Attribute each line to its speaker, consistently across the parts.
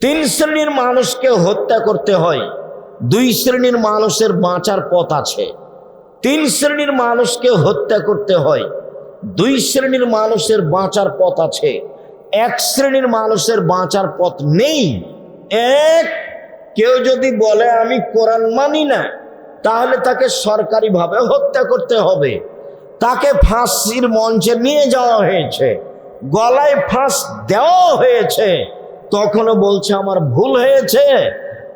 Speaker 1: তিন শ্রেণীর মানুষকে হত্যা করতে হয়, দুই শ্রেণীর মানুষের বাঁচার পথ আছে। তিন শ্রেণীর মানুষকে হত্যা করতে হয়, দুই শ্রেণীর মানুষের বাঁচার পথ আছে। এক শ্রেণীর মানুষের বাঁচার পথ নেই। এক, কেউ যদি বলে আমি কোরআন মানি না, তাহলে তাকে সরকারিভাবে হত্যা করতে হবে। তাকে ফাঁসির মঞ্চে নিয়ে যাওয়া হয়েছে, গলায় ফাঁস দেওয়া হয়েছে, তখনও বলছে আমার ভুল হয়েছে,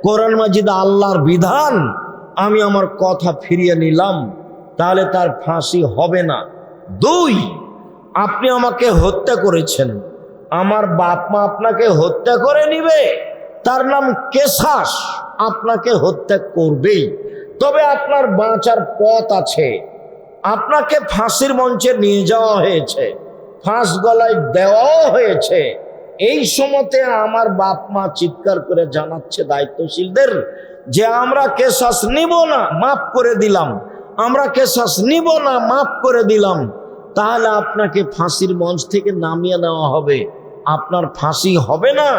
Speaker 1: কোরআন মাজিদ আল্লাহর বিধান, আমি আমার কথা ফিরিয়ে নিলাম, তাহলে তার ফাঁসি হবে না। দুই, আপনি আমাকে হত্যা করেছেন, আমার বাপ মা আপনাকে হত্যা করে নিবে, তার নাম কেসাস, আপনাকে হত্যা করবেই। তবে আপনার বাঁচার পথ আছে। আপনাকে ফাঁসির মঞ্চে নিয়ে যাওয়া হয়েছে, ফাঁস গলায় দেওয়াও হয়েছে। এই সময়তে আমার বাপ মা চিৎকার করে জানাচ্ছে দায়িত্বশীলদের যে আমরা কেসাস নিব না, মাফ করে দিলাম, আমরা কেসাস নিব না, মাফ করে দিলাম। তাহলে আপনাকে ফাঁসির মঞ্চ থেকে নামিয়ে নেওয়া হবে, আপনার ফাঁসি হবে না।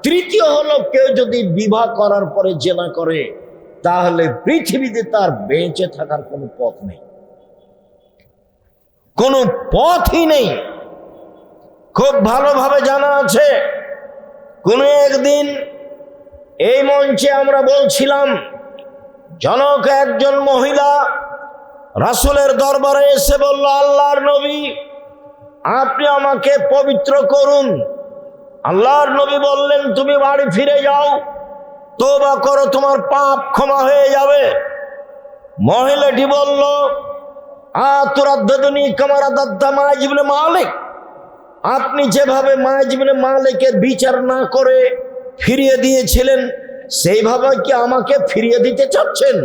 Speaker 1: তৃতীয় হলো, কেউ যদি বিবাহ করার পরে জেনা করে, তাহলে পৃথিবীতে তার বেঁচে থাকার কোনো পথ নেই, কোনো পথই নেই। খুব ভালোভাবে জানা আছে, কোনো একদিন এই মঞ্চে আমরা বলছিলাম, জনক একজন মহিলা রাসূলের দরবারে এসে বলল, আল্লাহর নবী আপনি আমাকে পবিত্র করুন। আল্লাহর নবী বললেন, তুমি বাড়ি ফিরে যাও, তওবা করো, তোমার পাপ ক্ষমা হয়ে যাবে। মহিলাটি বলল, আতুরাদ্দাদুনি কামা রাদাদ্দা মাইজ ইবনে মালিক, আপনি যেভাবে মাইজ ইবনে মালিকের বিচার না করে ফিরিয়ে দিয়েছিলেন, সেইভাবে কি আমাকে ফিরিয়ে দিতে চাচ্ছেন?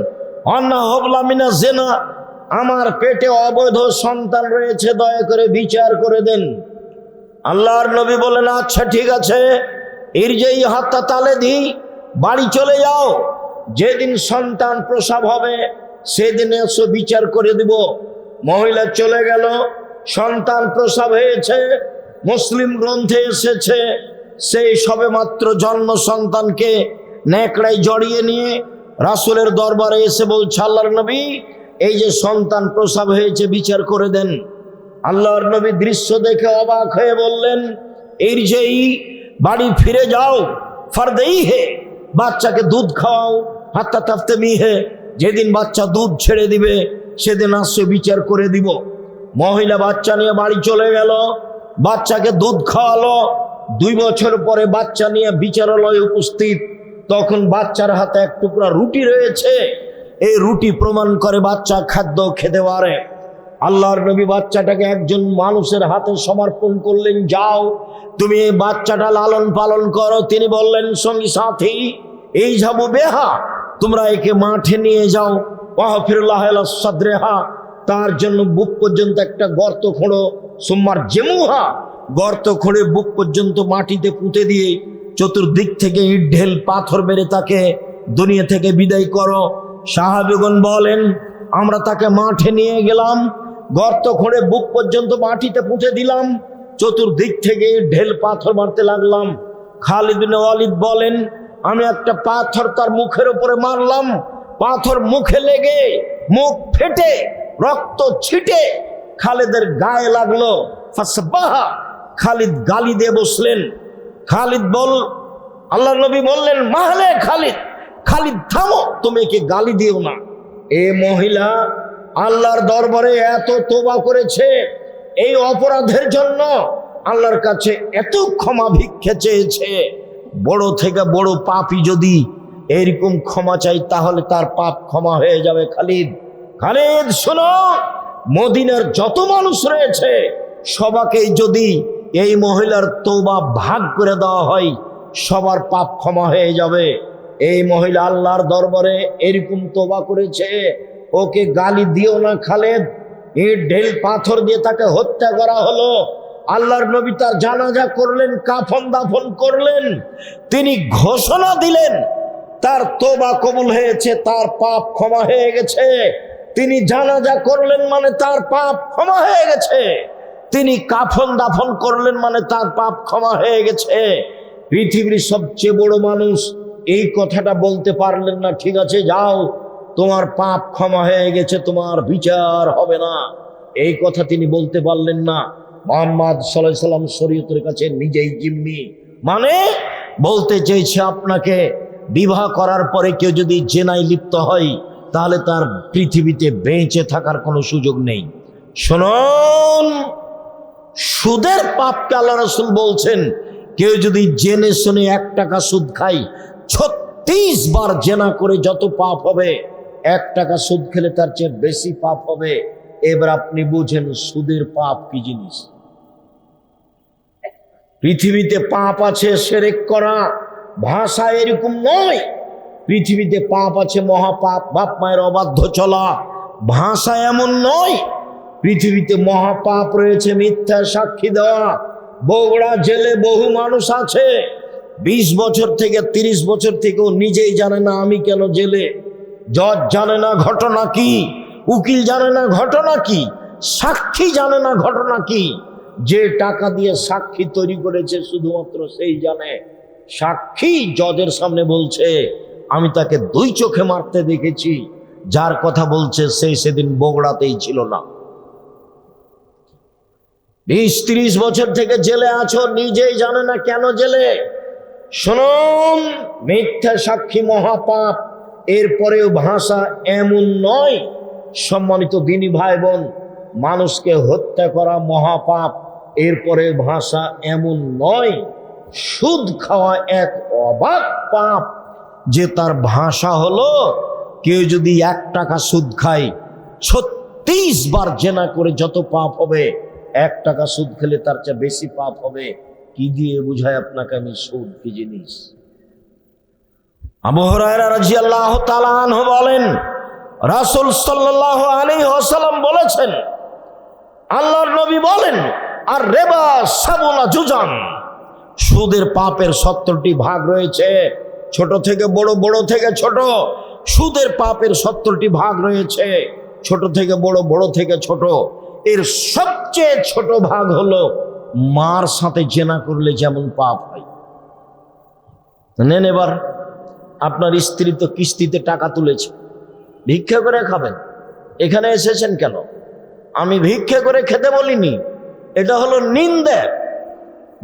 Speaker 1: অন্না হবলা মিনা জেনা, আমার পেটে অবৈধ সন্তান রয়েছে, দয়া করে বিচার করে দেন। আল্লাহর নবী বলেন, আচ্ছা ঠিক আছে, ইরজাই হাত্তা তালে দি, বাড়ি চলে যাও, যেদিন সন্তান প্রসব হবে সেদিন এসো, বিচার করে দিব। মহিলা চলে গেল, সন্তান প্রসব হয়েছে, মুসলিম গ্রন্থে এসেছে, সেই সবে মাত্র জন্ম সন্তানকে নেকড়ায় জড়িয়ে নিয়ে রাসূলের দরবারে এসে বলছে, আল্লাহর নবী এই যে সন্তান প্রসব হয়েছে, বিচার করে দেন। আল্লাহর নবী দৃশ্য দেখে অবাক হয়ে বললেন, এর যেই বাড়ি ফিরে যাও, ফারদেই হে, বাচ্চাকে দুধ খাওয়াও, হাত্তা তাফতে মিহে, যেদিন বাচ্চা দুধ ছেড়ে দিবে সেদিন আসছে, বিচার করে দিব। মহিলা বাচ্চা নিয়ে বাড়ি চলে গেল, বাচ্চাকে দুধ খাওয়ালো। 2 বছর পরে বাচ্চা নিয়ে বিচারালয়ে উপস্থিত, তখন বাচ্চার হাতে এক টুকরা রুটি রয়েছে। এই রুটি প্রমাণ করে বাচ্চা খাদ্য খেতে পারে। আল্লাহর নবী বাচ্চাটাকে একজন মানুষের হাতে সমর্পণ করলেন, যাও তুমি এই বাচ্চাটা লালন পালন করো। তিনি বললেন, সঙ্গী সাথী এই যাবো বেহা, তোমরা একে মাঠে নিয়ে যাও, ওয়াহফিরুল্লাহ সাদরেহা, তার জন্য বুক পর্যন্ত একটা গর্ত খোঁড়ো, সুম্মার জেমুহা, গর্ত খোঁড়ে বুক পর্যন্ত মাটিতে পুঁতে দিয়ে চতুর্দিক থেকে ইট ঢেল পাথর মেরে তাকে দুনিয়া থেকে বিদায় করো। সাহাবীগণ বলেন, আমরা তাকে মাঠে নিয়ে গেলাম, গর্ত খোঁড়ে বুক পর্যন্ত মাটিতে পুঁতে দিলাম, চতুর্দিক থেকে ঢেল পাথর মারতে লাগলাম। খালিদ বিন ওয়ালিদ বলেন, আমি একটা পাথর তার মুখের উপরে মারলাম, পাথর মুখে লেগে মুখ ফেটে রক্ত ছিটে খালিদের গায়ে লাগলো। ফাসবাহা, খালিদ গালি দিয়ে বসলেন। খালিদ আল্লাহর নবী বললেন, মাহলে খালিদ, খালিদ থামো, তুমি একে গালি দিও না। এ মহিলা আল্লাহর দরবারে এত তওবা করেছে, এই অপরাধের জন্য আল্লাহর কাছে এত ক্ষমা ভিক্ষা চেয়েছে। বড় থেকে বড় পাপী যদি এরকম ক্ষমা চাই, তাহলে তার পাপ ক্ষমা হয়ে যাবে। খালিদ শোনো, মদিনার যত মানুষ রয়েছে সবাকেই যদি এই মহিলার তওবা ভাগ করে দেওয়া হয়, সবার পাপ ক্ষমা হয়ে যাবে। এই মহিলা আল্লাহর দরবারে এরকম তওবা করেছে, ওকে গালি দিও না খালিদ। ইট ঢেল পাথর দিয়ে তাকে হত্যা করা হলো। আল্লাহর নবী তার জানাজা করলেন, কাফন দাফন করলেন। তিনি ঘোষণা দিলেন তার তওবা কবুল হয়েছে, তার পাপ ক্ষমা হয়ে গেছে। তিনি জানাজা করলেন মানে তার পাপ ক্ষমা হয়ে গেছে। তিনি কাফন দাফন করলেন মানে তার পাপ ক্ষমা হয়ে গেছে। পৃথিবীর সবচেয়ে বড় মানুষ এই কথাটা বলতে পারলেন না, ঠিক আছে যাও, তোমার পাপ ক্ষমা হয়ে গেছে, তোমার বিচার হবে না, এই কথা তিনি বলতে পারলেন না। মুহাম্মদ সাল্লাল্লাহু আলাইহি সাল্লাম শরীয়তের কাছে নিজেই জিম্মি, মানে বলতে চেয়েছে আপনাকে বিবাহ করার পরে কেউ যদি জেনায় লিপ্ত হয় তাহলে তার পৃথিবীতে বেঁচে থাকার কোনো সুযোগ নেই। শুনুন, সুদের পাপকে আল্লাহ রাসূল বলছেন কেউ যদি জেনে শুনে 1 টাকা সুদ খায়, 36 বার জেনা করে যত পাপ হবে, 1 টাকা সুদ খেলে তার চেয়ে বেশি পাপ হবে। এবার আপনি বুঝেন সুদের পাপ কি জিনিস। পৃথিবীতে পাপ আছে শিরক করা, ভাষা এরকম নয়। পৃথিবীতে পাপ আছে মহাপাপ, বাপ মায়ের অবাধ্য চলা, ভাষা এমন নয়। পৃথিবীতে মহাপাপ রয়েছে মিথ্যা সাক্ষী দেওয়া। বগুড়া জেলে বহু মানুষ আছে 20 বছর থেকে 30 বছর থেকেও নিজেই জানে না আমি কেন জেলে, জজ জানে না ঘটনা কি, উকিল জানে না ঘটনা কি, সাক্ষী জানে না ঘটনা কি। যে টাকা দিয়ে সাক্ষী তৈরি করেছে শুধুমাত্র সেই জানে। সাক্ষী জজের সামনে বলছে আমি তাকে 2 চোখে মারতে দেখেছি, যার কথা বলছে সেই সেদিন বগুড়াতেই ছিল না। 20-30 বছর থেকে জেলে আছো, নিজেই জানে না কেন জেলে। শুনুন, মিথ্যা সাক্ষী মহাপাপ, এরপরেও ভাষা এমন নয়। সম্মানিত দিনী ভাই বোন, মানুষকে হত্যা করা মহাপাপ, এরপরে ভাষা এমন নয়। সুদ খাওয়া এক অবাক পাপ, যে তার ভাষা হলো কেউ যদি 1 টাকা সুদ খায়, 36 বার জেনা করে যত পাপ হবে, 1 টাকা সুদ খেলে তার চেয়ে বেশি পাপ হবে। কি দিয়ে বুঝায় আপনাকে আমি সুদ কি জিনিস? আবু হুরায়রা রাদিয়াল্লাহু তাআলা আনহু বলেন, রাসূল সাল্লাল্লাহু আলাইহি ওয়াসাল্লাম বলেছেন, আল্লাহর নবী বলেন, আর রিবা সাবুনা জুজান, সুদের পাপের 70টি ভাগ রয়েছে, ছোট থেকে বড়, বড় থেকে ছোট। সুদের পাপের 70টি ভাগ রয়েছে, ছোট থেকে বড়, বড় থেকে ছোট। এর সবচেয়ে ছোট ভাগ হলো মার সাথে জেনা করলে যেমন পাপ হয়। নেন, এবার আপনার স্ত্রী তো কিস্তিতে টাকা তুলেছে, ভিক্ষা করে খাবেন, এখানে এসেছেন কেন? আমি ভিক্ষা করে খেতে বলিনি, এটা হলো নিন্দে।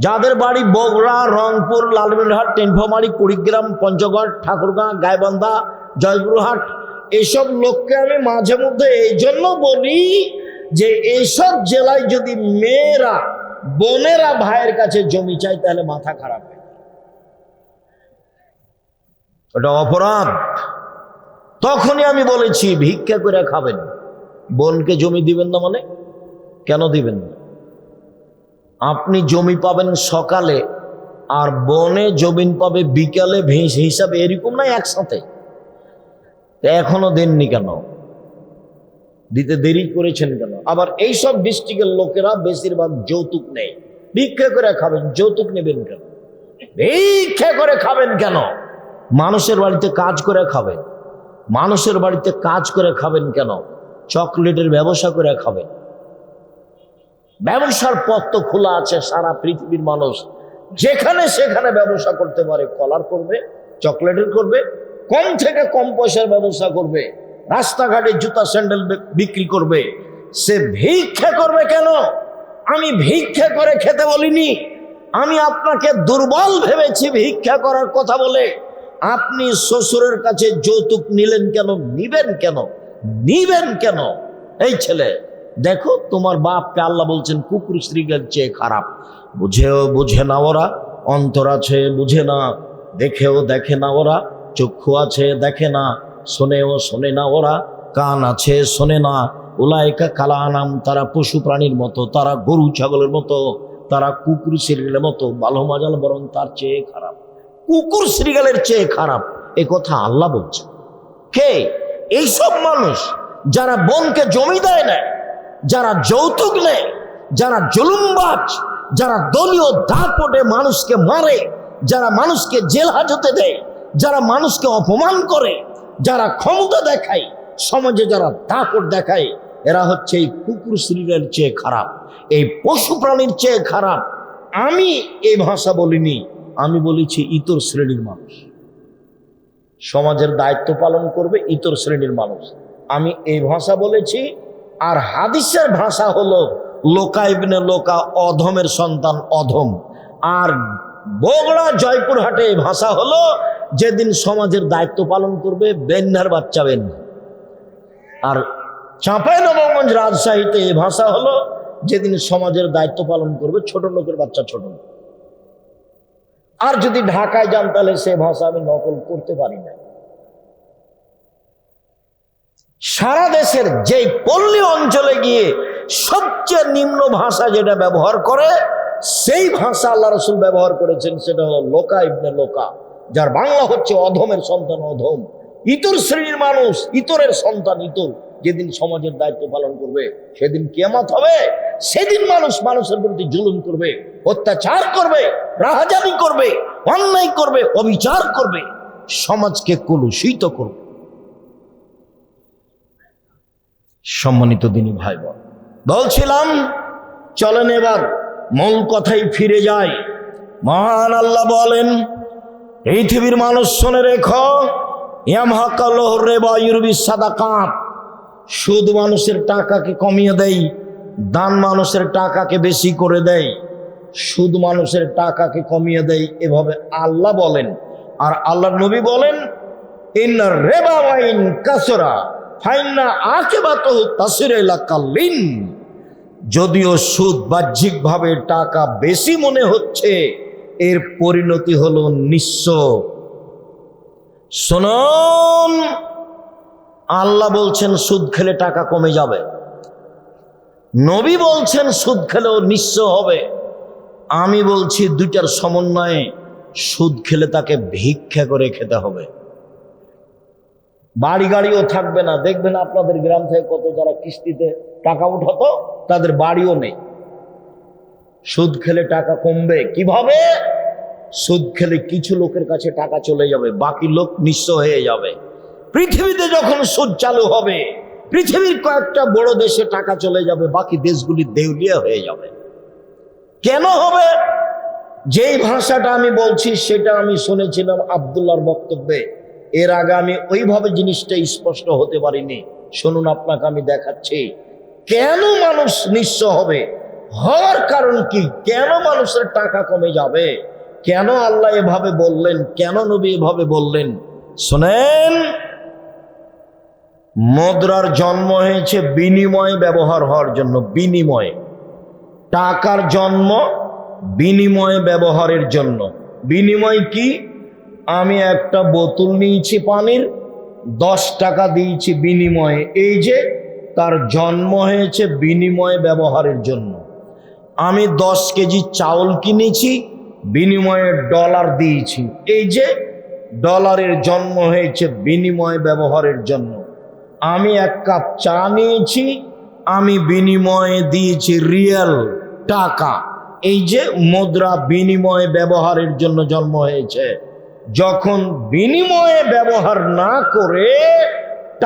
Speaker 1: যাদের বাড়ি বগুড়া, রংপুর, লালমনিরহাট, টেনফামারী, কুড়িগ্রাম, পঞ্চগড়, ঠাকুরগাঁ, গাইবান্ধা, জয়পুরহাট, এইসব লোককে আমি মাঝে মধ্যে এই জন্য বলি যে এইসব জেলায় যদি মেয়েরা, বোনেরা ভাইয়ের কাছে জমি চায় তাহলে মাথা খারাপ হয়, ওটা অপরাধ। তখনই আমি বলেছি ভিক্ষা করে খাবেন, বোনকে জমি দিবেন না। মানে কেন দিবেন না? আপনি জমি পাবেন সকালে আর বনে জমিন পাবে বিকালে, হিসাবে এরকম নাই একসাথে। এখনো দেননি কেন? দিতে দেরি করেছেন কেন? আবার এইসব ডিস্ট্রিক্টের লোকেরা বেশিরভাগ যৌতুক নেই, ভিক্ষা করে খাবেন, যৌতুক নেবেন কেন? ভিক্ষা করে খাবেন কেন? মানুষের বাড়িতে কাজ করে খাবেন, মানুষের বাড়িতে কাজ করে খাবেন কেন? চকলেটের ব্যবসা করে খাবেন। ব্যবসার পথ তো খোলা আছে, সারা পৃথিবীর মানুষ যেখানে সেখানে ব্যবসা করতে পারে। কলার করবে, চকলেটের করবে, কম থেকে কম পয়সার ব্যবসা করবে, রাস্তাঘাটে জুতা স্যান্ডেল বিক্রি করবে। সে ভিক্ষা করবে কেন? আমি ভিক্ষা করে খেতে বলিনি, আমি আপনাকে দুর্বল ভেবেছি ভিক্ষা করার কথা বলে। আপনি শ্বশুরের কাছে যৌতুক নিলেন কেন? নিবেন কেন? নিবেন কেন? এই ছেলে দেখো, তোমার বাপকে আল্লাহ বলছেন কুকুর শ্রীগের চেয়ে খারাপ। বুঝেও বুঝে না ওরা, অন্তর আছে বুঝে না, দেখেও দেখে না ওরা, চক্ষু আছে দেখে না, শোনেও শোনে না ওরা, কান আছে শোনে না। উলাইকা কালা আনাম, তারা পশু প্রাণীর মতো, তারা গরু ছাগলের মতো, তারা কুকুর শ্রীগালের মতো। ভালো মজাল বরং তার চেয়ে খারাপ, কুকুর শ্রীগালের চেয়ে খারাপ। এ কথা আল্লাহ বলছে। কে? এইসব মানুষ যারা বোনকে জমি দেয় না, যারা যৌতুক নেয়, যারা জুলুমবাজ, যারা দলীয় দাপটে মানুষকে মারে, যারা মানুষকে জেল হাজতে দেয়, যারা মানুষকে অপমান করে, যারা ক্ষমতা দেখায়, সমাজে যারা দাপট দেখায়, এরা হচ্ছে এই কুকুর শ্রীগালের চেয়ে খারাপ, এই পশু প্রাণীর চেয়ে খারাপ। আমি এই ভাষা বলিনি, আমি বলেছি ইতর শ্রেণীর মানুষ, সমাজের দায়িত্ব পালন করবে ইতর শ্রেণীর মানুষ, আমি এই ভাষা বলেছি। আর হাদিসের ভাষা হলো লোকা ইবনে লোকা, অধমের সন্তান অধম। আর বগুড়া জয়পুরহাটে এই ভাষা হলো যেদিন সমাজের দায়িত্ব পালন করবে বেন্যার বাচ্চা বেন্যা। আর চাঁপাইনবাবগঞ্জ রাজশাহীতে এই ভাষা হলো যেদিন সমাজের দায়িত্ব পালন করবে ছোট লোকের বাচ্চা ছোট লোক। আর যদি ঢাকায় যান তাহলে সে ভাষা আমি নকল করতে পারি না। সারা দেশের যেই পল্লী অঞ্চলে গিয়ে সবচেয়ে নিম্ন ভাষা যেটা ব্যবহার করে সেই ভাষা আল্লাহ রাসূল ব্যবহার করেছেন, সেটা হলো লোকা ইবনে লোকা, যার বাংলা হচ্ছে অধমের সন্তান অধম, ইতর শ্রেণীর মানুষ, ইতরের সন্তান ইতর। যেদিন সমাজের দায়িত্ব পালন করবে সেদিন কিয়ামত হবে। সেদিন মানুষ মানুষের প্রতি জুলুম করবে, অত্যাচার করবে, রাহাজানি করবে, অন্যায় করবে, অবিচার করবে, সমাজকে কলুষিত করবে। সম্মানিত দিনী ভাই বোন, বলছিলাম চলেন এবার মূল কথাই ফিরে যায়। মহান আল্লাহ বলেন, পৃথিবীর মানুষ শুনে রেখো, ইয়ামহাকাল্লাহু রিবা ইউরবিস সাদাকাত, সুদ মানুষের টাকাকে কমিয়ে দেয়, দান মানুষের টাকাকে বেশি করে দেয়। সুদ মানুষের টাকাকে কমিয়ে দেয়, এভাবে আল্লাহ বলেন। আর আল্লাহর নবী বলেন, ইন্না রিবা ওয়াইন কাসরা ফাইন্না আকিবাতুহু তাসিরু ইলা কাল্লিন, যদিও সুদ বাহ্যিকভাবে টাকা বেশি মনে হচ্ছে, এর পরিণতি হলো নিঃস্ব। শুনুন, আল্লাহ বলছেন সুদ খেলে টাকা কমে যাবে, নবী বলছেন সুদ খেলেও নিঃস্ব হবে। আমি বলছি দুইটার সমন্বয়ে সুদ খেলে তাকে ভিক্ষা করে খেতে হবে। বাড়ি গাড়িও থাকবে না। দেখবেন আপনাদের গ্রাম থেকে কত যারা কিস্তিতে টাকা উঠাতো তাদের বাড়িও নেই। সুদ খেলে টাকা কমবে কিভাবে? সুদ খেলে কিছু লোকের কাছে টাকা চলে যাবে, বাকি লোক নিঃস্ব হয়ে যাবে। পৃথিবীতে যখন সুদ চালু হবে, পৃথিবীর কয়েকটা বড় দেশে টাকা চলে যাবে, বাকি দেশগুলি দেউলিয়া হয়ে যাবে। কেন হবে? যেই ভাষাটা আমি বলছি সেটা আমি শুনেছিলাম আব্দুল্লাহর বক্তব্যে। এর আগে আমি ওইভাবে জিনিসটা স্পষ্ট হতে পারিনি। শুনুন, আপনাকে আমি দেখাচ্ছি কেন মানুষ নিঃস্ব হবে, হওয়ার কারণ কি, কেন মানুষের টাকা কমে যাবে, কেন আল্লাহ এভাবে বললেন, কেন নবী এভাবে বললেন। শোনেন, মুদ্রার জন্ম হয়েছে বিনিময় ব্যবহার হওয়ার জন্য। বিনিময়, টাকার জন্ম বিনিময় ব্যবহারের জন্য। বিনিময় কি? আমি একটা বোতল নিয়েছি পানির, 10 টাকা দিয়েছি বিনিময়ে, এই যে তার জন্ম হয়েছে বিনিময় ব্যবহারের জন্য। আমি 10 কেজি চাউল কিনেছি, বিনিময়ে ডলার দিয়েছি, এই যে ডলারের জন্ম হয়েছে বিনিময় ব্যবহারের জন্য। আমি 1 কাপ চা নিয়েছি, আমি বিনিময়ে দিয়েছি রিয়াল টাকা, এই যে মুদ্রা বিনিময় ব্যবহারের জন্য জন্ম হয়েছে। যখন বিনিময়ে ব্যবহার না করে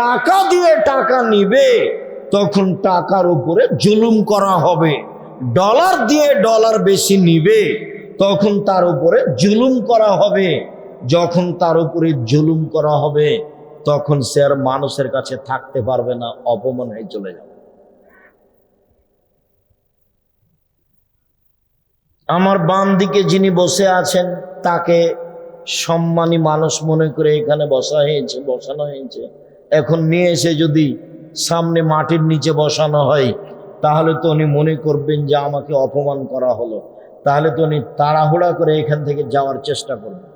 Speaker 1: টাকা দিয়ে টাকা নিবে, তখন টাকার উপরে জুলুম করা হবে। ডলার দিয়ে ডলার বেশি নিবে, তখন তার উপরে জুলুম করা হবে। যখন তার উপরে জুলুম করা হবে, তখন সে আর মানুষের কাছে থাকতে পারবে না, অপমান হয়ে চলে যাবে। আমার বাম দিকে যিনি বসে আছেন তাকে সম্মানী মানুষ মনে করে এখানে বসানো হয়েছে। এখন নিয়ে এসে যদি সামনে মাটির নিচে বসানো হয়, তাহলে তো উনি মনে করবেন যে আমাকে অপমান করা হলো, তাহলে তো উনি তাড়াহুড়া করে এখান থেকে যাওয়ার চেষ্টা করবেন।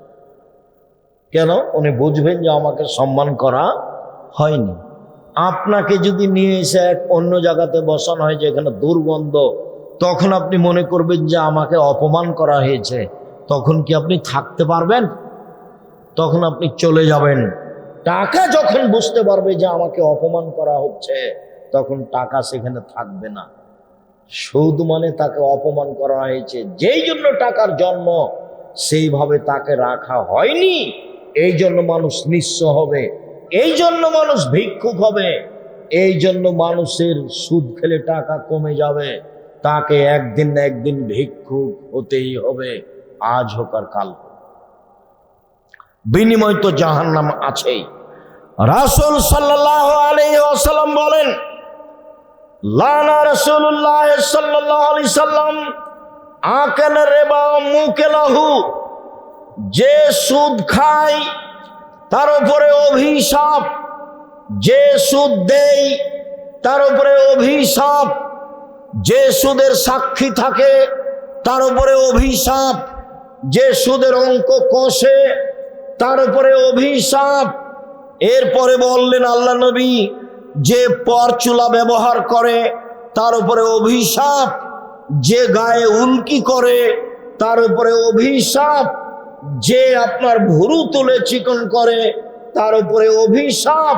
Speaker 1: কেন? উনি বুঝবেন যে আমাকে সম্মান করা হয়নি। আপনাকে যদি নিয়ে এসে এক অন্য জায়গাতে বসানো হয় যেখানে দুর্গন্ধ, তখন আপনি মনে করবেন যে আমাকে অপমান করা হয়েছে, তখন কি আপনি থাকতে পারবেন? তখন আপনি চলে যাবেন। টাকা যখন বুঝতে পারবে যে আমাকে অপমান করা হচ্ছে, তখন টাকা সেখানে থাকবে না। সুদ মানে তাকে অপমান করা হয়েছে, যেই জন্য টাকার জন্ম, সেইভাবে তাকে রাখা হয়নি। এই জন্য মানুষ নিঃস্ব হবে, এই জন্য মানুষ ভিক্ষুক হবে, এই জন্য মানুষের সুদ খেলে টাকা কমে যাবে। তাকে একদিন না একদিন ভিক্ষুক হতেই হবে। আজ হোক আর কাল হোক, বিনিময় তো জাহান্নাম আছেই। রাসূল সাল্লাল্লাহু আলাইহি ওয়াসাল্লাম বলেন, লানা রাসূলুল্লাহ সাল্লাল্লাহু আলাইহি সাল্লাম আকাল রিবা মুকিলাহু, যে সুদ খায় তার উপরে অভিশাপ, যে সুদ দেয় তার উপরে অভিশাপ, যে সুদের সাক্ষী থাকে তার উপরে অভিশাপ, যে সুদের অঙ্ক কষে তার উপরে অভিশাপ। এরপরে বললেন আল্লাহ নবী, যে পরচুলা ব্যবহার করে তার উপরে অভিশাপ, যে গায়ে উল্কি করে তার উপরে অভিশাপ, যে আপনার ভুরু তুলে চিকন করে তার উপরে অভিশাপ,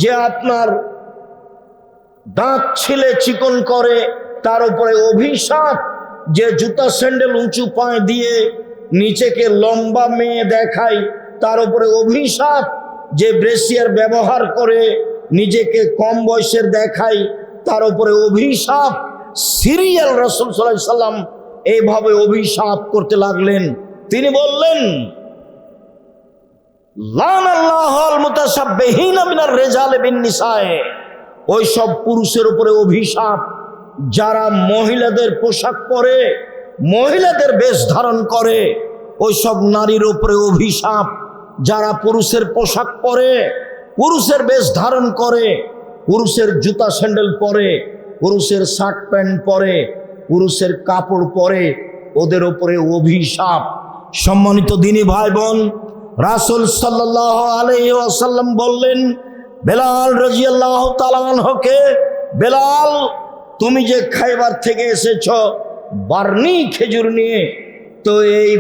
Speaker 1: যে আপনার দাঁত ছিলে চিকন করে তার উপরে অভিশাপ, যে জুতা স্যান্ডেল উঁচু পায়ে দিয়ে নিচেকে লম্বা মেয়ে দেখায় তার উপরে অভিশাপ, যে ব্রেসিয়ার ব্যবহার করে নিজেকে কম বয়সের দেখায় তার উপরে অভিশাপ। সিরিয়াল রাসূল সাল্লাল্লাহু আলাইহি সাল্লাম এইভাবে অভিশাপ করতে লাগলেন। তিনি বললেন, লানাল্লাহুল মুতাসাব্বিহিনা মিনার রিজালি বিন নিসায়ে, ওই সব পুরুষের উপরে অভিশাপ যারা মহিলাদের পোশাক পরে, মহিলাদের বেশ ধারণ করে। ওই সব নারীর উপরে অভিশাপ যারা পুরুষের পোশাক পরে, পুরুষের বেশ ধারণ করে, পুরুষের জুতা স্যান্ডেল পরে, পুরুষের শার্ট প্যান্ট পরে, পুরুষের কাপড় পরে, ওদের উপরে অভিশাপ। সম্মানিত দিনী ভাই বোন, রাসূল সাল্লাল্লাহু আলাইহি ওয়াসাল্লাম বললেন বেলাল রাদিয়াল্লাহু তাআলা আনহুকে, বেলাল তুমি যে খাইবার থেকে এসেছ বার্নি খেজুর নিয়ে, তো এই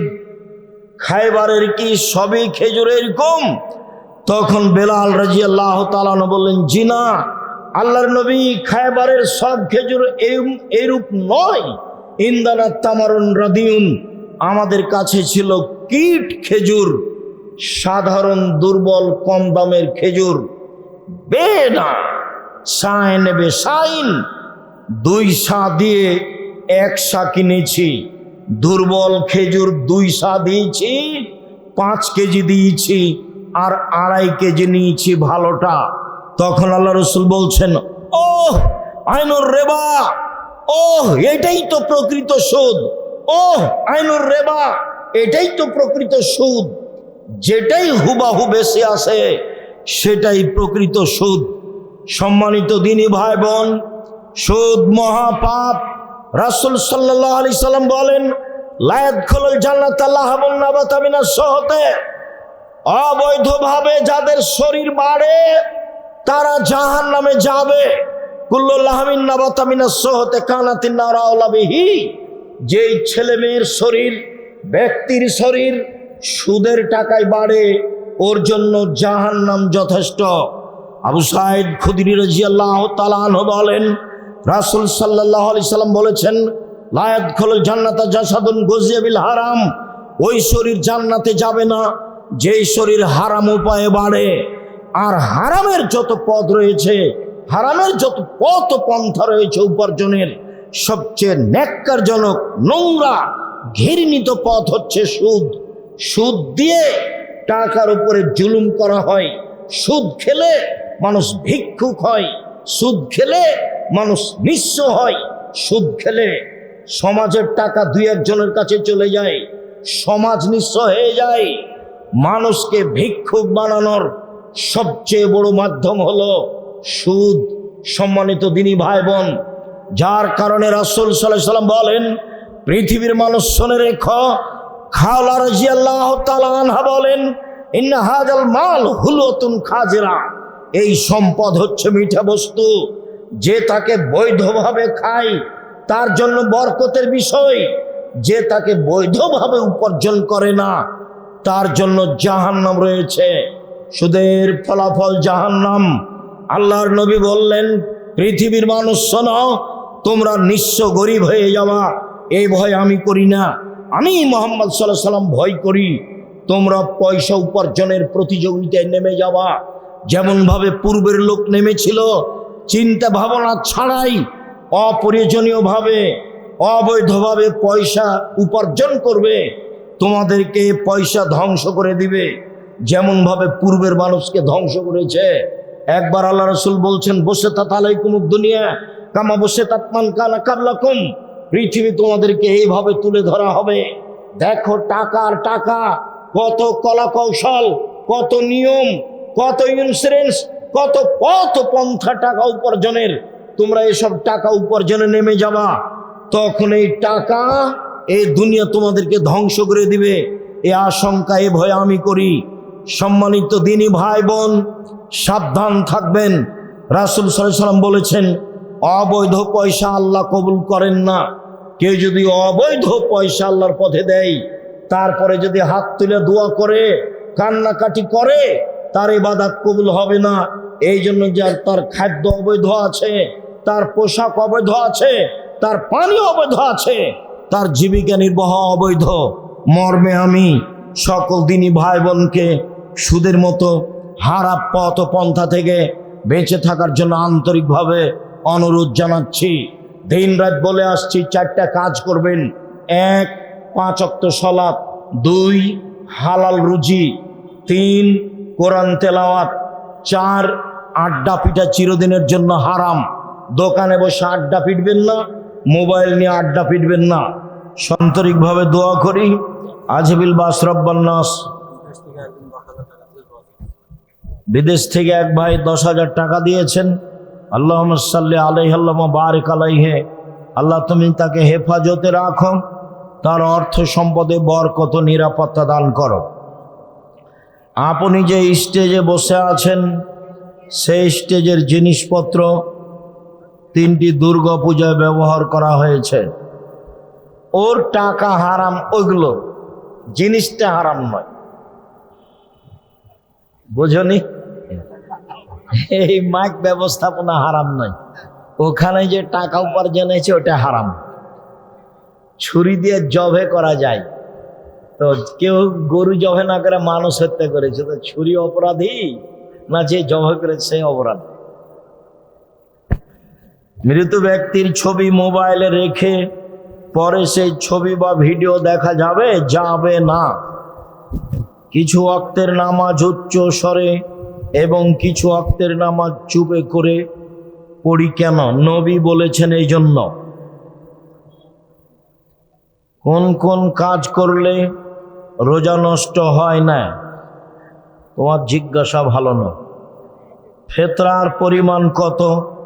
Speaker 1: খাইবারের কি সবই খেজুর এরকম? তখন বেলাল রাদিয়াল্লাহু তাআলা আনহু বললেন, জি না, আল্লাহর নবী, খাইবারের সব খেজুর এইরূপ নয়। ইন্দানা তামারুন রাদিউন, আমাদের কাছে ছিল কীট খেজুর, সাধারণ দুর্বল কম দামের খেজুর। বেনা সাইন বে সাইন, 2 সা দিয়ে 1 সা কিনেছি, দুর্বল খেজুর 2 সা দিয়েছি, 5 কেজি দিয়েছি, আর 2.5 কেজি নিয়েছি ভালোটা। তখন আল্লাহ রসুল বলছেন, ওহ আইনুর রেবা, ওহ এটাই তো প্রকৃত সুদ, ওহ আইনুর রেবা, এটাই তো প্রকৃত সুদ। যেটাই হুবাহু বেশি আসে সেটাই প্রকৃত সুদ। সম্মানিত দিনী ভাই বোন, সুদ মহাপাপ। রাসূল সাল্লাল্লাহু আলাইহি সাল্লাম বলেন, লা ইয়াদখুলুল জান্নাতা লাহবুন নাবাতা মিনাস সুহতে, অবৈধভাবে যাদের শরীর বাড়ে তারা জাহান্নামে যাবে। কুল্লু লাহমিন নাবাতা মিনাস সুহতে কানাতিন নার আওলা বিহি, যেই ছেলে মেয়ের শরীর, ব্যক্তির শরীর সুদের টাকায় বাড়ে, ওর জন্য জাহান্নাম যথেষ্ট। আবু সাঈদ খুদরি রাদিয়াল্লাহু তাআলা আনহু বলেন, রাসূল সাল্লাল্লাহু আলাইহি সাল্লাম বলেছেন, লা ইয়াদখুলুল জান্নাতা জাসাদুন গুযিয়া বিল হারাম, ওই শরীর জান্নাতে যাবে না যেই শরীর হারাম উপায়ে বাড়ে। আর হারামের যত পথ রয়েছে, হারামের যত পথ পন্থা রয়েছে উপার্জনের, সবচেয়ে ন্যাক্কারজনক, নোংরা, ঘৃণিত পথ হচ্ছে সুদ। সুদ দিয়ে টাকার উপরে জুলুম করা হয়। সুদ খেলে মানুষ ভিক্ষুক হয়, সুদ খেলে মানুষ নিঃস্ব হয়, সুদ খেলে সমাজের টাকা 2-1 জনের কাছে চলে যায়, সমাজ নিঃস্ব হয়ে যায়। মানুষকে ভিক্ষুক বানানোর সবচেয়ে বড় মাধ্যম হলো সুদ। সম্মানিত দিনী ভাই বোন, যার কারণে রাসূল সাল্লাল্লাহু আলাইহি সাল্লাম বলেন, পৃথিবীর মানুষ শুনে রেখো, খাওলা রাদিয়াল্লাহু তাআলা আনহা বলেন, ইন্না হাযাল মাল হুলুতুন খাজিরা, এই সম্পদ হচ্ছে মিঠা বস্তু, যে তাকে বৈধভাবে খায় তার জন্য বরকতের বিষয়, যে তাকে বৈধভাবে উপার্জন করে না তার জন্য জাহান্নাম রয়েছে। সুদের ফলাফল জাহান্নাম। আল্লাহর নবী বললেন, পৃথিবীর মানুষ শোনো, তোমরা নিঃস্ব গরিব হয়ে যাওয়া এই ভয় আমি করি না, আমি মুহাম্মদ সাল্লাল্লাহু আলাইহি সাল্লাম ভয় করি। তোমরা পয়সা উপার্জনের প্রতিযোগিতায় নেমে যাওয়া, যেমনভাবে পূর্বের লোক নেমেছিল, চিন্তা ভাবনা ছাড়াই অপ্রয়োজনীয়ভাবে অবৈধভাবে পয়সা উপার্জন করবে। তোমাদেরকে পয়সা ধ্বংস করে দিবে, যেমন ভাবে পূর্বের মানুষকে ধ্বংস করেছে। একবার আল্লাহ রাসূল বলছেন, বসে তাত আলাইকুমুদ দুনিয়া কামা বসে তাত মান কানা কাবলাকুম, পৃথিবী তোমাদেরকে এইভাবে তুলে ধরা হবে। দেখো টাকার টাকা, কত কলা কৌশল, কত নিয়ম, কত ইন্স্যুরেন্স, কত কত পন্থা টাকা উপার্জনের। তোমরা এসব টাকা উপার্জনে নেমে যাবা, তখন এই টাকা এই দুনিয়া তোমাদেরকে ধ্বংস করে দিবে। এ আশঙ্কা এ ভয় আমি করি। সম্মানিত দিনী ভাই বোন, সাবধান থাকবেন। রাসূল সাল্লাল্লাহু আলাইহি ওয়াসাল্লাম বলেছেন, অবৈধ পয়সা আল্লাহ কবুল করেন না। কেউ যদি অবৈধ পয়সা আল্লাহর পথে দেয়, তারপরে যদি হাত তুলে দোয়া করে, কান্নাকাটি করে, তার ইবাদত কবুল হবে না। এই জন্য যে তার খাদ্য অবৈধ আছে, তার পোশাক অবৈধ আছে, তার পানি অবৈধ আছে, তার জীবিকা নির্বাহ অবৈধ। মর্মে আমি সকল দিনী ভাই বোনকে সুদের মতো হারাম পথ পন্থা থেকে বেঁচে থাকার জন্য আন্তরিকভাবে অনুরোধ জানাচ্ছি। দিন রাত বলে আসছি, 4টা কাজ করবেন। 1, 5 ওয়াক্ত সালাত, 2, হালাল রুজি, 3, কোরআন তেলাওয়াত, 4, আড্ডা পিটা চিরদিনের জন্য হারাম। দোকানে বসে আড্ডা পিটবেন না, মোবাইল নিয়ে আড্ডা পিটবেন না। আন্তরিকভাবে দোয়া করি। আজবিল বাস রব্বান নাস। বিদেশ থেকে এক ভাই 10,000 টাকা দিয়েছেন। আল্লাহুম্মা সাল্লি আলাইহি আল্লাহুম্মা বারিক আলাইহি। আল্লাহ তুমি তাকে হেফাজতে রাখো, তার অর্থ সম্পদে বরকত নিরাপত্তা দান করো। আপনি যে স্টেজে বসে আছেন, সেই স্টেজের জিনিসপত্র 3টি দুর্গা পূজায় ব্যবহার করা হয়েছে। ওর টাকা হারাম, ওইগুলো জিনিসটা হারাম নয়, বুঝনি? এই মাইক ব্যবস্থাপনা হারাম নয়, ওখানে যে টাকা উপার্জন হয়েছে ওটা হারাম। ছুরি দিয়ে জবে করা যায়, তো কেউ গরু জবে না করে মানুষ হত্যা করেছে, তো ছুরি অপরাধী না যে জবে করেছে সেই অপরাধ? মৃত ব্যক্তির ছবি মোবাইলে রেখে পরে সেই ছবি বা ভিডিও দেখা যাবে? যাবে না। কিছু ওয়াক্তের নামাজ উচ্চ স্বরে এবং কিছু ওয়াক্তের নামাজ চুপে করে পড়ি কেন? নবী বলেছেন এই জন্য। কোন কোন কাজ করলে রোজা নষ্ট হয় না? তোমার জিজ্ঞাসা ভালো না। ফেতরার পরিমাণ কত?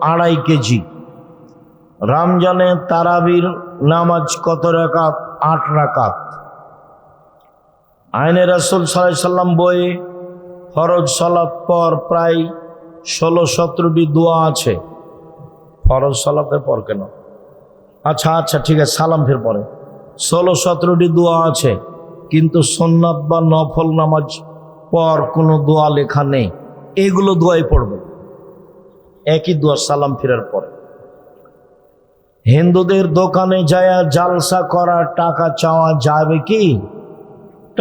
Speaker 1: 2.5 কেজি। রমজানে তারাবির নামাজ কত রাকাত? 8 রাকাত। আইনে রাসূল সাল্লাল্লাহু আলাইহি সাল্লাম বইয়ে ফরজ সালাত পর প্রায় 16-17টি দোয়া আছে। ফরজ সালাতের পর কেন? আচ্ছা ঠিক আছে, সালাম ফের পরে 16-17টি দোয়া আছে, কিন্তু সুন্নাত বা নফল নামাজ পর কোনো দোয়া লেখা নেই। এগুলো দোয়াই পড়বে, একই দোয়া সালাম ফেরার পরে। হিন্দুদের দোকানে যায় জালসা করা, টাকা চাওয়া যাবে কি?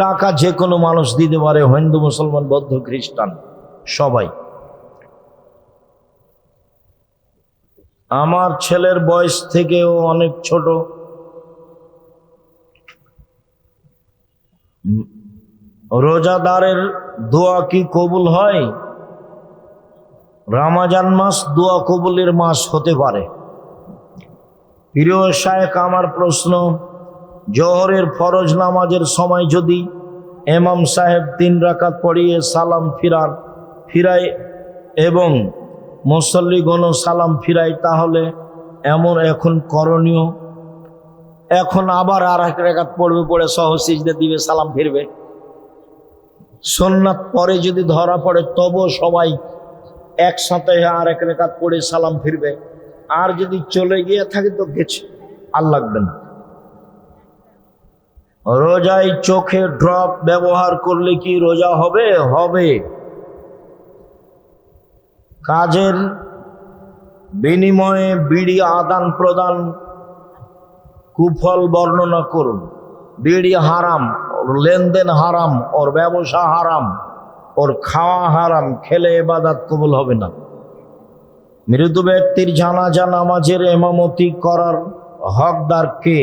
Speaker 1: টাকা যে কোনো মানুষ দিতে পারে, হিন্দু, মুসলমান, বৌদ্ধ, খ্রিস্টান সবাই। আমার ছেলের বয়স থেকেও অনেক ছোট, রোজাদারের দোয়া কি কবুল হয়? রমজান মাস দোয়া কবুলের মাস হতে পারে। প্রিয় শায়েখ, আমার প্রশ্ন, জোহরের ফরজ নামাজের সময় যদি ইমাম সাহেব 3 রাকাত পড়িয়ে সালাম ফিরায় এবং মুসল্লিগণও সালাম ফিরায়, তাহলে এখন করণীয়? এখন আবার 1 রাকাত পড়বে, পড়ে সহজ সিজদা দিবে, সালাম ফিরবে। সুন্নাত পরে যদি ধরা পড়ে তবুও সবাই একসাথে 1 রাকাত পড়ে সালাম ফিরবে। আর যদি চলে গিয়ে থাকে তো গেছে, আর লাগবে না। রোজায় চোখে ড্রপ ব্যবহার করলে কি রোজা হবে? হবে। কাজের বিনিময়ে বিড়ি আদান প্রদান কুফল বর্ণনা করুন। বিড়ি হারাম, ওর লেনদেন হারাম, ওর ব্যবসা হারাম, ওর খাওয়া হারাম, খেলে ইবাদত কবুল হবে না। মৃত ব্যক্তির জানাজা নামাজের ইমামতি করার হকদার কে?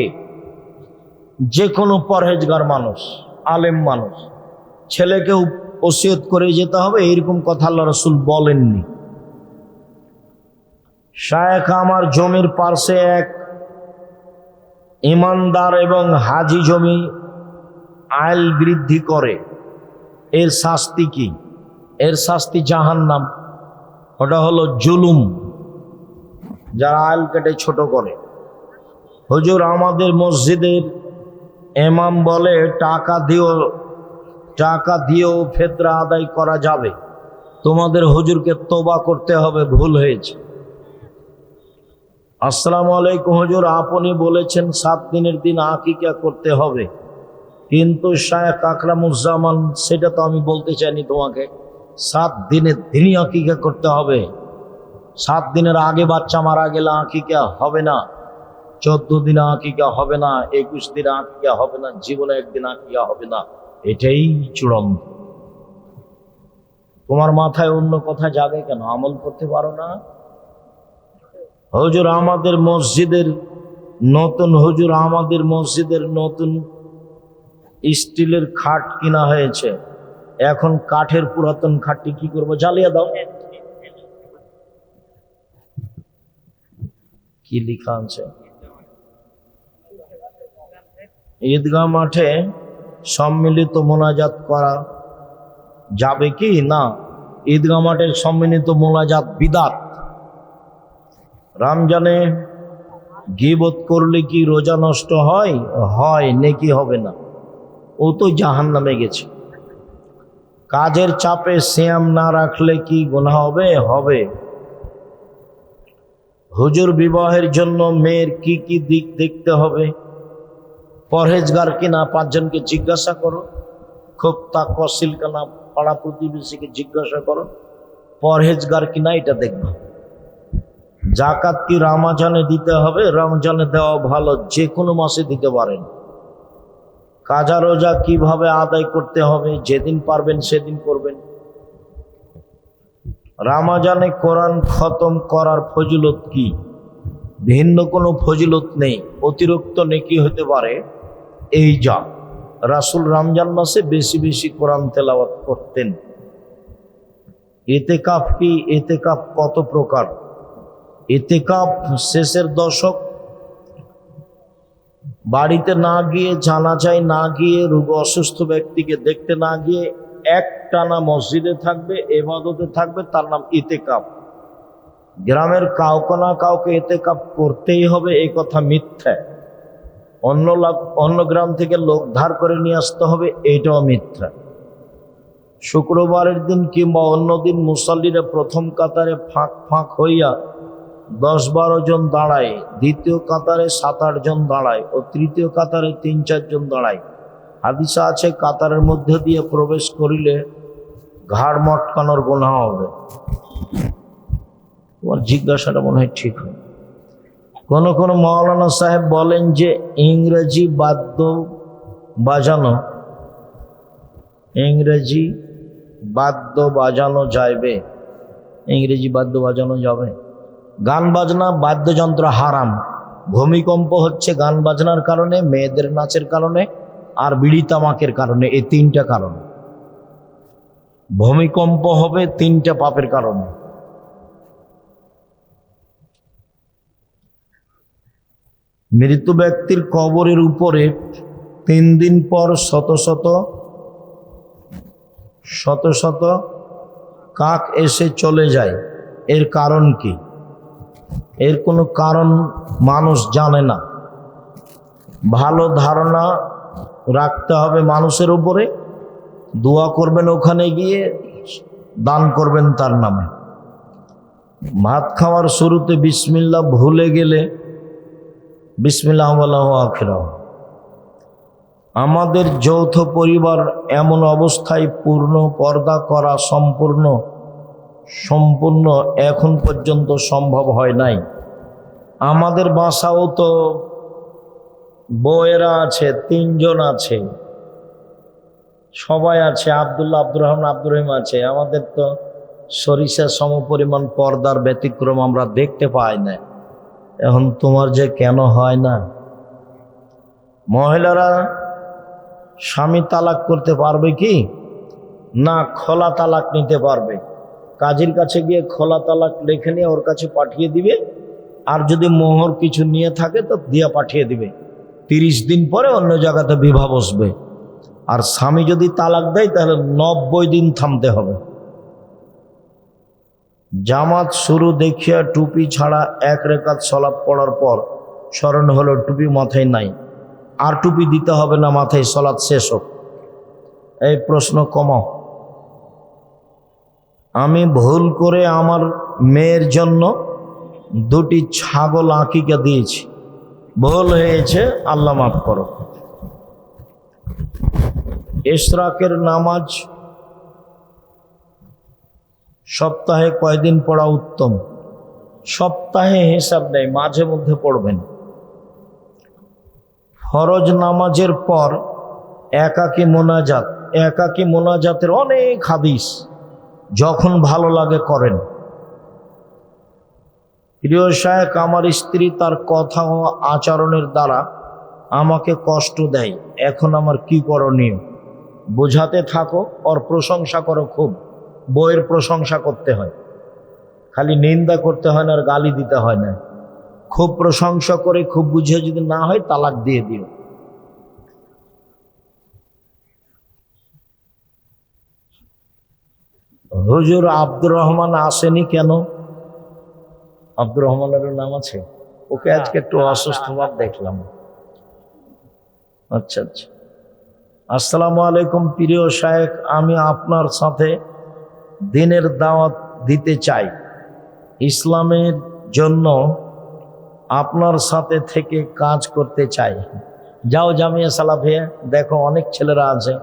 Speaker 1: যে কোনো পরহেজগার মানুষ, আলেম মানুষ, ছেলেকে ওসিয়ত করে যেতে হবে এইরকম কথা আল্লাহ রাসূল বলেননি। শায়েখ আমার জমির পাশে এক ইমানদার এবং হাজি জমি আইল বৃদ্ধি করে, এর শাস্তি কি? এর শাস্তি জাহান্নাম। ওটা হলো জুলুম, যারা আইল কেটে ছোট করে। হুজুর আমাদের মসজিদের ইমাম বলে টাকা দিয়েও ফেতরা আদায় করা যাবে, তোমাদের হুজুরকে তওবা করতে হবে, ভুল হয়েছে। আসসালামু আলাইকুম হুজুর, আপনি বলেছেন 7 দিনের দিন আকিকা করতে হবে, কিন্তু শায়েখ আকরামুজ্জামান সেটা তো আমি বলতে চাইনি তোমাকে। 7 দিনের দিনই আকিকা করতে হবে। 7 দিনের আগে বাচ্চা মারা গেলে আকিকা হবে না, 14 দিনে আকিকা হবে না, 21 দিনে আকিকা হবে না, জীবনে একদিন আকিকা হবে না, এটাই চূড়ান্ত। তোমার মাথায় অন্য কথা জাগে কেন? আমল করতে পারো না? হুজুর আমাদের মসজিদের নতুন স্টিলের খাট কিনা হয়েছে, এখন কাঠের পুরাতন খাটটি কি করবো? জ্বালিয়ে দাও। কি লেখা আছে? ঈদগাহ মাঠে সম্মিলিত মোনাজাত করা যাবে কি না? ঈদগাহ মাঠে সম্মিলিত মোনাজাত বিদআত। রমজানে গীবত করলে কি রোজা নষ্ট হয়? হয়, নেকি হবে না, ও তো জাহান্নামে গেছে। কাজের চাপে সিয়াম না রাখলে কি গুনাহ হবে? হবে। হুজুর বিবাহের জন্য মেয়ের কি কি দিক দেখতে হবে? পরহেজগার কিনা 5 জনকে জিজ্ঞাসা করো, খুব তাকওয়াশীল কিনা পাড়া প্রতিবেশীকে জিজ্ঞাসা করো, পরহেজগার কিনা এটা দেখবা। জাকাত কি রমজানে দিতে হবে? রমজানে দেওয়া ভালো, যে কোনো মাসে দিতে পারেন। কাজা রোজা কিভাবে আদায় করতে হবে? যেদিন পারবেন সেদিন করবেন। রমজানে কোরআন খতম করার ফজিলত কি? ভিন্ন কোনো ফজিলত নেই, অতিরিক্ত নেকি হতে পারে এই যা। রাসূল রমজান মাসে বেশি বেশি কোরআন তেলাওয়াত করতেন। ইতিকাফ কি? ইতিকাফ কত প্রকার? ইতিকাফ শেষের দশক বাড়িতে না গিয়ে, জানাজায় না গিয়ে, রোগী অসুস্থ ব্যক্তিকে দেখতে না গিয়ে একটানা মসজিদে থাকবে, ইবাদতে থাকবে, তার নাম ইতিকাফ। গ্রামের কাউকে না কাউকে ইতিকাফ করতেই হবে এই কথা মিথ্যা। অন্য গ্রাম থেকে লোক ধার করে নিয়ে আসতে হবে, এইটাও মিথ্যা। শুক্রবারের দিন কিংবা অন্য দিন মুসাল্লিরা প্রথম কাতারে ফাঁক হইয়া 10-12 জন দাঁড়ায়, দ্বিতীয় কাতারে 7-8 জন দাঁড়ায় ও তৃতীয় কাতারে 3-4 জন দাঁড়ায়। হাদিসে আছে কাতারের মধ্যে দিয়ে প্রবেশ করিলে ঘাড় মটকানোর গুনাহ হবে। তোমার জিজ্ঞাসাটা মনে হয় ঠিক হয়। কোন মাওলানা সাহেব বলেন যে ইংরেজি বাদ্য বাজানো যাবে। ইংরেজি বাদ্য বাজানো যাবে? গান বাজনা বাদ্যযন্ত্র হারাম। ভূমিকম্প হচ্ছে গান বাজনার কারণে, মেয়েদের নাচের কারণে, আর বিড়ি তামাকের কারণে। এই 3টা কারণ। ভূমিকম্প হবে 3টা পাপের কারণে। মৃত ব্যক্তির কবরের উপরে 3 দিন পর শত শত কাক এসে চলে যায়, এর কারণ কি? এর কোনো কারণ মানুষ জানে না। ভালো ধারণা রাখতে হবে মানুষের উপরে, দোয়া করবেন ওখানে গিয়ে, দান করবেন তার নামে। ভাত খাওয়ার শুরুতে বিসমিল্লাহ ভুলে গেলে বিসমিল্লাহ ওয়ালাহু আখিরাহ। আমাদের যৌথ পরিবার এমন অবস্থায় পূর্ণ পর্দা করা সম্পূর্ণ এখন পর্যন্ত সম্ভব হয় নাই। আমাদের বাসাও তো বউয়েরা আছে, 3 জন আছে, সবাই আছে, আব্দুল্লাহ, আব্দুর রহমান, আব্দুর রহিম আছে। আমাদের তো সরিষা সমপরিমাণ পর্দার ব্যতিক্রম আমরা দেখতে পাই না। এখন তোমার যে কেন হয় না? মহিলারা স্বামী তালাক করতে পারবে কি না খোলা তালাক নিতে পারবে? কাজীর কাছে গিয়ে খোলা তালাক লিখে নিয়ে ওর কাছে পাঠিয়ে দিবে, আর যদি মোহর কিছু নিয়ে থাকে তো দিয়া পাঠিয়ে দিবে। 30 দিন পরে অন্য জায়গাতে বিবাহ বসবে। আর স্বামী যদি তালাক দেয় তাহলে 90 দিন থামতে হবে। জামাত শুরু দেখিয়া টুপি ছাড়া 1 রাকাত সালাত পড়ার পর স্মরণ হলো টুপি মাথায় নাই, আর টুপি দিতে হবে না মাথায়, সালাত শেষ হোক। এই প্রশ্ন কমাও। আমি ভুল করে আমার মেয়ের জন্য 2টি ছাগল আকিকা দিয়েছি, ভুল হয়েছে, আল্লাহ মাফ করো। ইশরাকের নামাজ সপ্তাহে কয়দিন পড়া উত্তম? সপ্তাহে হিসাব নেই, মাঝে মধ্যে পড়বেন। ফরজ নামাজের পর একাকী মোনাজাত, একাকী মোনাজাতের অনেক হাদিস, যখন ভালো লাগে করেন। প্রিয় শায়েখ, আমার স্ত্রী তার কথা ও আচরণের দ্বারা আমাকে কষ্ট দেয়, এখন আমার কি করণীয়? বোঝাতে থাকো, ওর প্রশংসা করো খুব। বইয়ের প্রশংসা করতে হয়, খালি নিন্দা করতে হয় না, আর গালি দিতে হয় না। খুব প্রশংসা করে খুব বুঝিয়ে যদি না হয় তালাক দিয়ে দিও। হুজুর আব্দুর রহমান আসেনি কেন? আব্দুর রহমানের নাম আছে? ওকে আজকে একটু অসুস্থ ভাব দেখলাম। আচ্ছা আচ্ছা। আসসালামু আলাইকুম প্রিয় শায়েখ, আমি আপনার সাথে দিনের দাওয়াত দিতে চাই। ইসলামের জন্য আপনার সাথে থেকে কাজ করতে চাই। যাও জামিয়া সালাফিয়া, দেখো অনেক ছেলেরা আছে,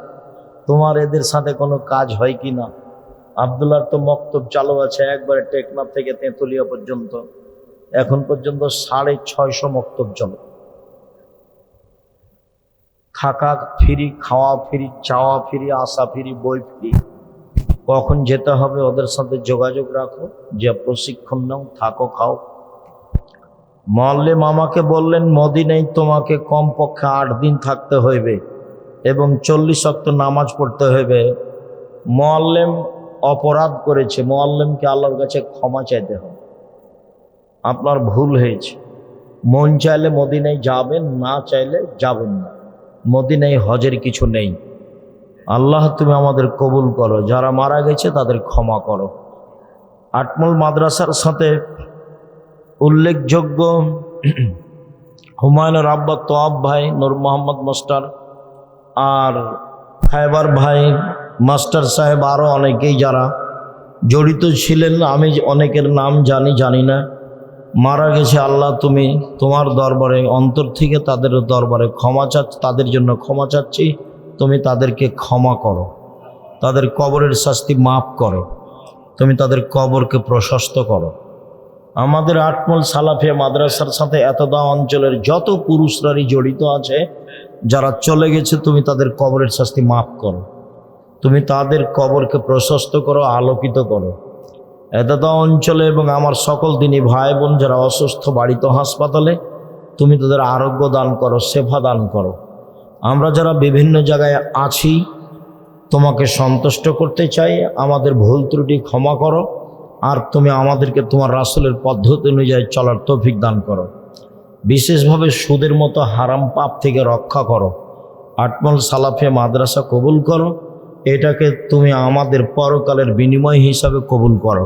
Speaker 1: তোমার এদের সাথে কোনো কাজ হয় কি না। আব্দুল্লাহর তো মক্তব চালু আছে, একবারে টেকনাফ থেকে তেঁতুলিয়া পর্যন্ত, এখন পর্যন্ত 650 মক্তব চলে। থাকা ফ্রি, খাওয়া ফ্রি, চাওয়া ফ্রি, আসা ফ্রি, বই ফ্রি। কখন যেতে হবে ওদের সাথে যোগাযোগ রাখো, যে প্রশিক্ষণ নাও, থাকো, খাও। মুআল্লিম আমাকে বললেন মদিনায় তোমাকে কমপক্ষে 8 দিন থাকতে হইবে এবং 40 ওয়াক্ত নামাজ পড়তে হইবে। মুআল্লিম অপরাধ করেছে, মুআল্লিমকে আল্লাহর কাছে ক্ষমা চাইতে হবে। আপনার ভুল হয়েছে। মন চাইলে মদিনায় যাবেন, না চাইলে যাবেন না। মদিনায় হজের কিছু নেই। আল্লাহ তুমি আমাদের কবুল করো, যারা মারা গেছে তাদের ক্ষমা করো। আটমল মাদ্রাসার সাথে উল্লেখযোগ্য হুমায়ুনের আব্বা তোয়াব ভাই, নূর মোহাম্মদ মাস্টার, আর খায়বার ভাই, মাস্টার সাহেব, আরও অনেকেই যারা জড়িত ছিলেন, আমি অনেকের নাম জানি না, মারা গেছে। আল্লাহ তুমি তোমার দরবারে অন্তর থেকে তাদের দরবারে ক্ষমা চাচ্ছি, তাদের জন্য ক্ষমা চাচ্ছি। তুমি তাদেরকে ক্ষমা করো, তাদের কবরের শাস্তি মাফ করো, তুমি তাদের কবরকে প্রশস্ত করো। আমাদের আটমল সালাফিয়া মাদ্রাসার সাথে এতদা অঞ্চলের যত পুরুষরাই জড়িত আছে, যারা চলে গেছে, তুমি তাদের কবরের শাস্তি মাফ করো, তুমি তাদের কবরকে প্রশস্ত করো, আলোকিত করো। এতদা অঞ্চলে এবং আমার সকল দিনী ভাই বোন যারা অসুস্থ, বাড়িতে হাসপাতালে, তুমি তাদের আরোগ্য দান করো, সেবা দান করো। আমরা যারা বিভিন্ন জায়গায় আছি, তোমাকে সন্তুষ্ট করতে চাই, আমাদের ভুল ত্রুটি ক্ষমা করো, আর তুমি আমাদেরকে তোমার রাসূলের পদ্ধতি অনুযায়ী চলার তৌফিক দান করো। বিশেষভাবে সুদের মতো হারাম পাপ থেকে রক্ষা করো। আটমল সালাফিয়া মাদ্রাসা কবুল করো, এটাকে তুমি আমাদের পরকালের বিনিময় হিসাবে কবুল করো।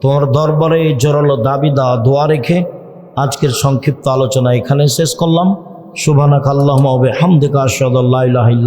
Speaker 1: তোমার দরবারে এই জোরালো দাবি দোয়া রেখে আজকের সংক্ষিপ্ত আলোচনা এখানে শেষ করলাম। সুবহানাকাল্লাহুম্মা ওয়া বিহামদিকা আশহাদু আল্লা ইলাহা ইল্লা